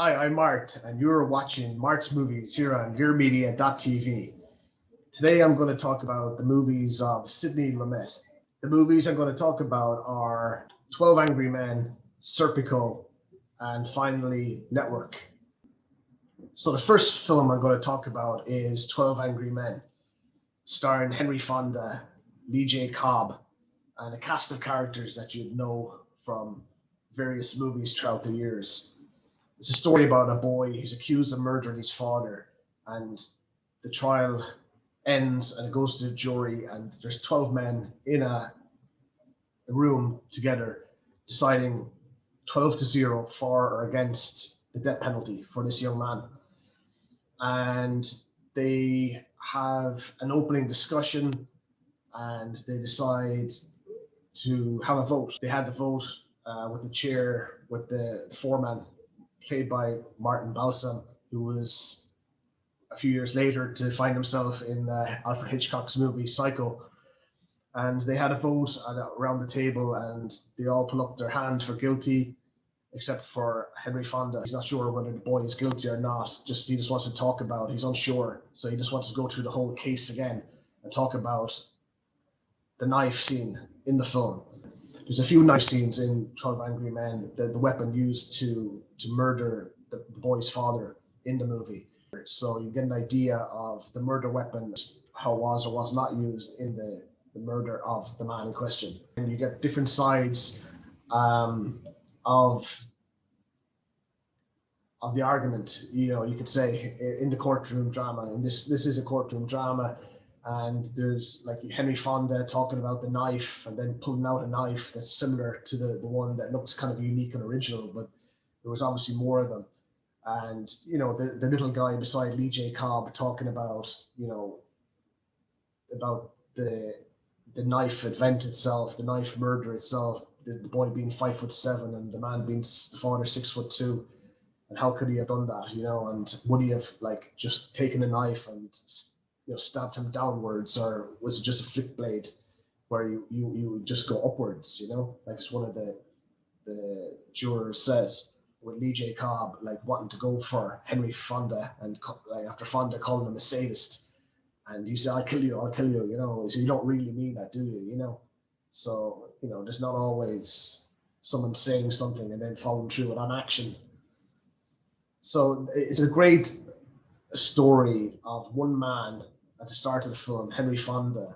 Hi, I'm Mart, and you're watching Mart's Movies here on yourmedia.tv. Today I'm going to talk about the movies of Sidney Lumet. The movies I'm going to talk about are 12 Angry Men, Serpico, and finally Network. So the first film I'm going to talk about is 12 Angry Men, starring Henry Fonda, Lee J. Cobb, and a cast of characters that you'd know from various movies throughout the years. It's a story about a boy who's accused of murdering his father, and the trial ends and it goes to the jury, and there's 12 men in a room together deciding 12-0 for or against the death penalty for this young man. And they have an opening discussion and they decide to have a vote. They had the vote with the chair, with the foreman, played by Martin Balsam, who was a few years later to find himself in Alfred Hitchcock's movie Psycho. And they had a vote around the table, and they all put up their hand for guilty, except for Henry Fonda. He's not sure whether the boy is guilty or not. He just wants to talk about. He's unsure, so he just wants to go through the whole case again and talk about the knife scene in the film. There's a few knife scenes in 12 Angry Men, the weapon used to murder the boy's father in the movie. So you get an idea of the murder weapon, how it was or was not used in the murder of the man in question. And you get different sides of the argument, you could say, in the courtroom drama. And this is a courtroom drama. And there's like Henry Fonda talking about the knife and then pulling out a knife that's similar to the one that looks kind of unique and original, but there was obviously more of them. And, the little guy beside Lee J. Cobb talking about, about the knife event itself, the knife murder itself, the boy being 5'7" and the man being the father 6'2", and how could he have done that, and would he have just taken a knife and stabbed him downwards, or was it just a flip blade where you would just go upwards, like it's one of the jurors says, with Lee J. Cobb wanting to go for Henry Fonda, and after Fonda calling him a sadist, and he said, I'll kill you, so you don't really mean that, do you, so, there's not always someone saying something and then following through it on action. So it's a great story of one man at the start of the film, Henry Fonda,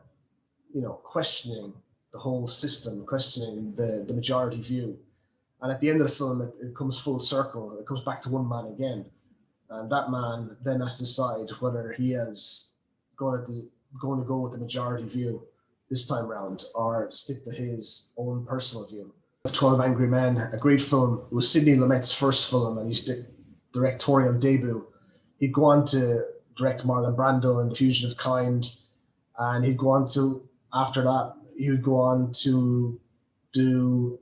questioning the whole system, questioning the majority view. And at the end of the film, it comes full circle. It comes back to one man again. And that man then has to decide whether he is going to go with the majority view this time round or stick to his own personal view. 12 Angry Men, a great film. It was Sidney Lumet's first film and his directorial debut. He'd go on to direct Marlon Brando in The Fugitive Kind, and he'd go on to, after that, he would go on to do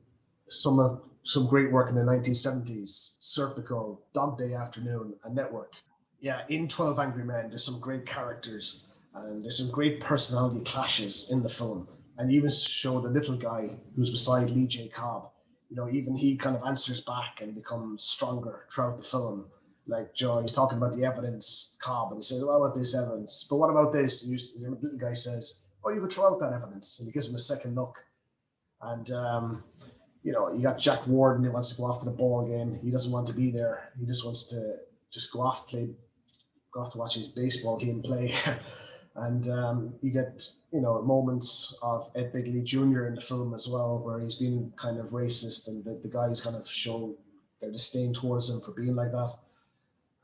some great work in the 1970s, Serpico, Dog Day Afternoon, and Network. Yeah, in 12 Angry Men, there's some great characters, and there's some great personality clashes in the film. And even show the little guy who's beside Lee J. Cobb, even he kind of answers back and becomes stronger throughout the film. Like Joe, he's talking about the evidence, Cobb, and he says, what about this evidence? But what about this? And the little guy says, oh, you could throw out that evidence. And he gives him a second look. And, you got Jack Warden who wants to go off to the ball game. He doesn't want to be there. He just wants to go off to watch his baseball team play. And you get, moments of Ed Begley Jr. in the film as well, where he's been kind of racist and the guys kind of show their disdain towards him for being like that.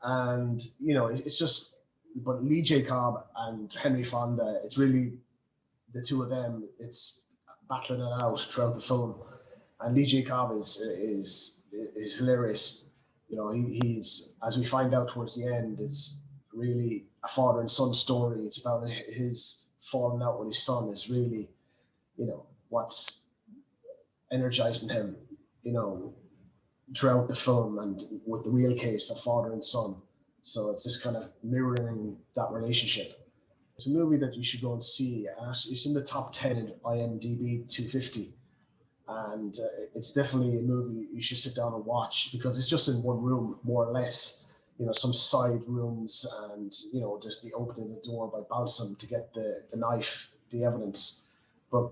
And, it's just, but Lee J. Cobb and Henry Fonda, it's really the two of them, it's battling it out throughout the film. And Lee J. Cobb is hilarious. He's, as we find out towards the end, it's really a father and son story. It's about his falling out with his son is really, what's energizing him, throughout the film and with the real case of father and son. So it's just kind of mirroring that relationship. It's a movie that you should go and see. It's in the top 10 in IMDb 250. and it's definitely a movie you should sit down and watch, because it's just in one room, more or less. Some side rooms, and just the opening the door by Balsam to get the knife, the evidence. But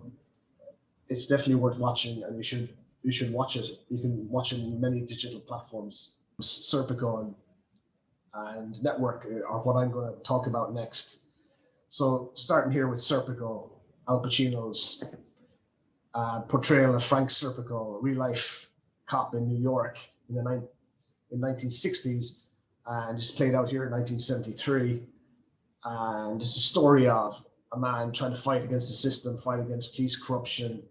it's definitely worth watching, and you should watch it. You can watch it in many digital platforms. Serpico and Network are what I'm going to talk about next. So starting here with Serpico, Al Pacino's portrayal of Frank Serpico, a real life cop in New York in the 1960s, and it's played out here in 1973. And it's a story of a man trying to fight against the system, fight against police corruption,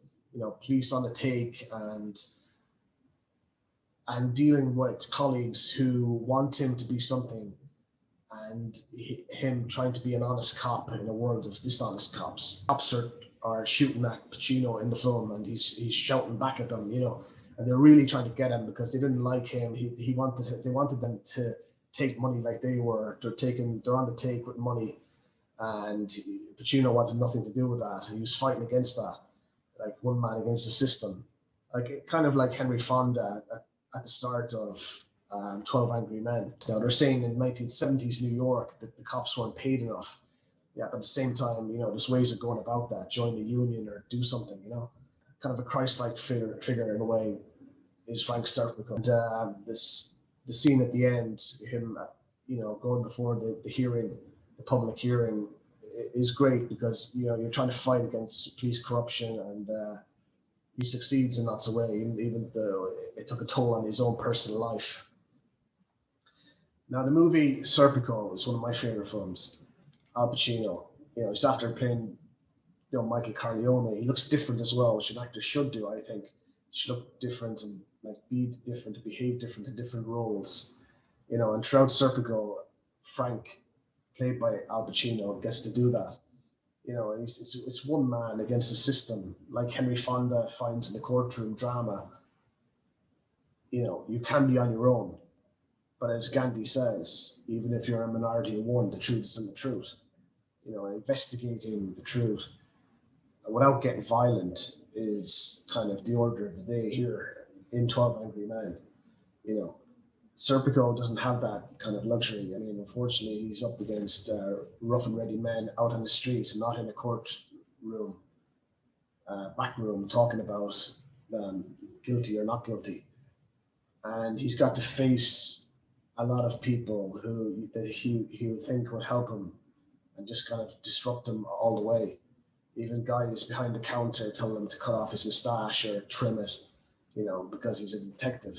police on the take, and dealing with colleagues who want him to be something, and him trying to be an honest cop in a world of dishonest cops. Cops are shooting at Pacino in the film, and he's shouting back at them, and they're really trying to get him because they didn't like him. They wanted them to take money like they were. They're on the take with money, and Pacino wanted nothing to do with that. He was fighting against that, like one man against the system, like kind of like Henry Fonda at the start of 12 Angry Men. Now they're saying in 1970s New York that the cops weren't paid enough. Yeah, but at the same time, there's ways of going about that. Join the union or do something. Kind of a Christ-like figure in a way is Frank Serpico. And the scene at the end, him, going before the hearing, the public hearing, is great because you're trying to fight against police corruption, and he succeeds in lots of ways, even though it took a toll on his own personal life. Now, the movie Serpico is one of my favorite films. Al Pacino, he's after playing, Michael Corleone. He looks different as well, which an actor should do, I think. He should look different and be different, to behave different in different roles. And throughout Serpico, Frank, played by Al Pacino, gets to do that. It's one man against the system, like Henry Fonda finds in the courtroom drama. You can be on your own, but as Gandhi says, even if you're a minority of one, the truth is in the truth. Investigating the truth without getting violent is kind of the order of the day here in 12 Angry Men. Serpico doesn't have that kind of luxury. Unfortunately, he's up against rough and ready men out on the street, not in a courtroom, back room, talking about guilty or not guilty. And he's got to face a lot of people who he would think would help him and just kind of disrupt him all the way. Even guys behind the counter telling him to cut off his moustache or trim it, because he's a detective.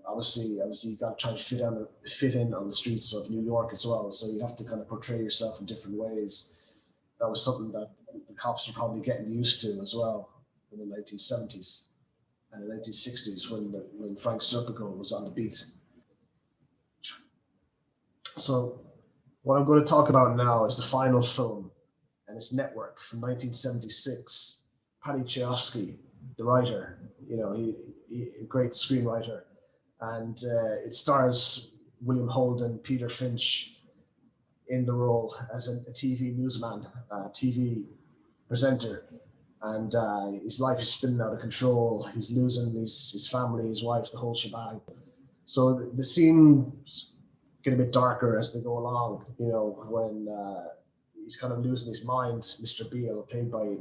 Obviously you got to try to fit in on the streets of New York as well. So you have to kind of portray yourself in different ways. That was something that the cops were probably getting used to as well in the 1970s and the 1960s when Frank Serpico was on the beat. So what I'm going to talk about now is the final film, and it's Network from 1976. Paddy Chayefsky, the writer, he a great screenwriter, and it stars William Holden, Peter Finch in the role as a TV newsman, TV presenter, and his life is spinning out of control. He's losing his family, his wife, the whole shebang. So the scenes get a bit darker as they go along, when he's kind of losing his mind. Mr. Beale, played by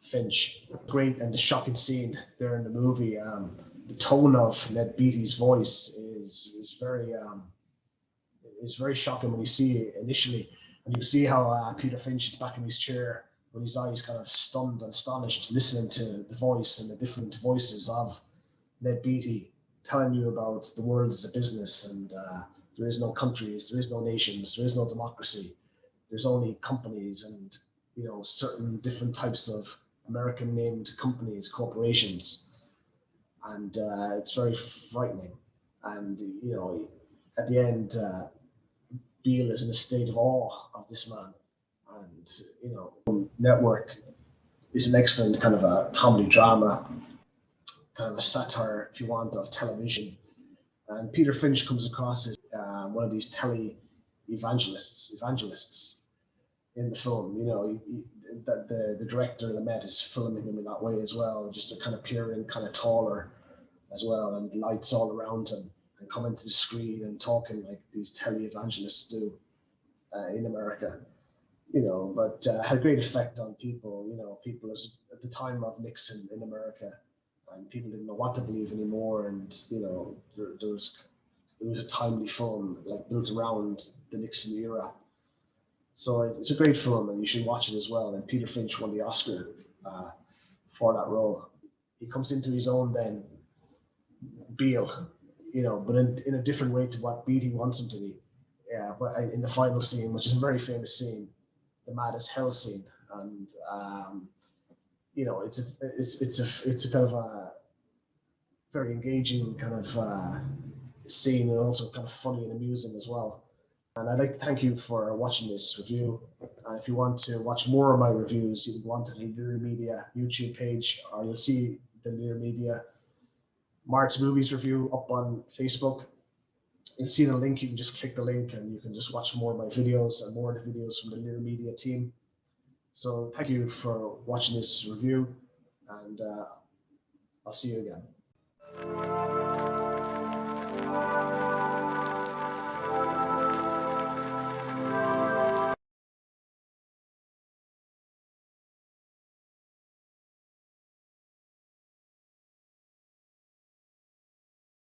Finch, great, and the shocking scene there in the movie. The tone of Ned Beatty's voice is very shocking when you see it initially, and you see how Peter Finch is back in his chair with his eyes kind of stunned and astonished, listening to the voice and the different voices of Ned Beatty telling you about the world as a business, and there is no countries, there is no nations, there is no democracy. There's only companies and certain different types of American named companies, corporations, and it's very frightening. And at the end, Beale is in a state of awe of this man. And Network is an excellent kind of a comedy drama, kind of a satire, if you want, of television. And Peter Finch comes across as one of these evangelists. in the film. That the director Lumet is filming him in that way as well, just to kind of peer in, kind of taller as well, and lights all around him, and coming to the screen and talking like these televangelists do in America. But had a great effect on people. People at the time of Nixon in America, and people didn't know what to believe anymore. And there was a timely film like built around the Nixon era. So it's a great film, and you should watch it as well. And Peter Finch won the Oscar for that role. He comes into his own then, Beale, but in a different way to what Beatty wants him to be. Yeah, but in the final scene, which is a very famous scene, the Mad as Hell scene, and it's a kind of a very engaging kind of scene, and also kind of funny and amusing as well. And I'd like to thank you for watching this review. And if you want to watch more of my reviews, you can go onto the Lyra Media YouTube page, or you'll see the Lyra Media Mart's Movies review up on Facebook. You'll see the link. You can just click the link, and you can just watch more of my videos and more of the videos from the Lyra Media team. So thank you for watching this review, and I'll see you again.